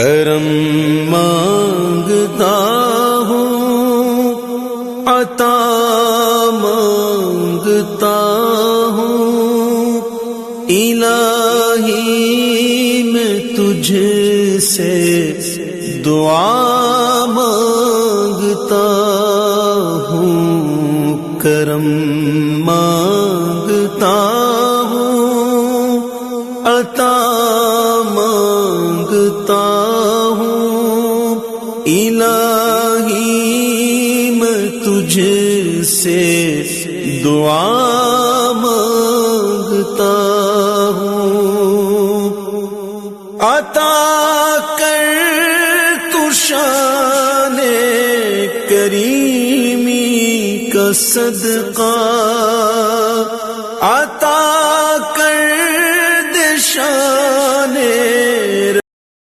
کرم مانگتا ہوں، عطا مانگتا ہوں، الہی میں تجھ سے دعا مانگتا ہوں، کرم مانگتا ہوں، عطا مانگتا ہوں، الہی میں تجھ سے دعا مانگتا ہوں، عطا کر تو شان کریمی کا صدقہ، عطا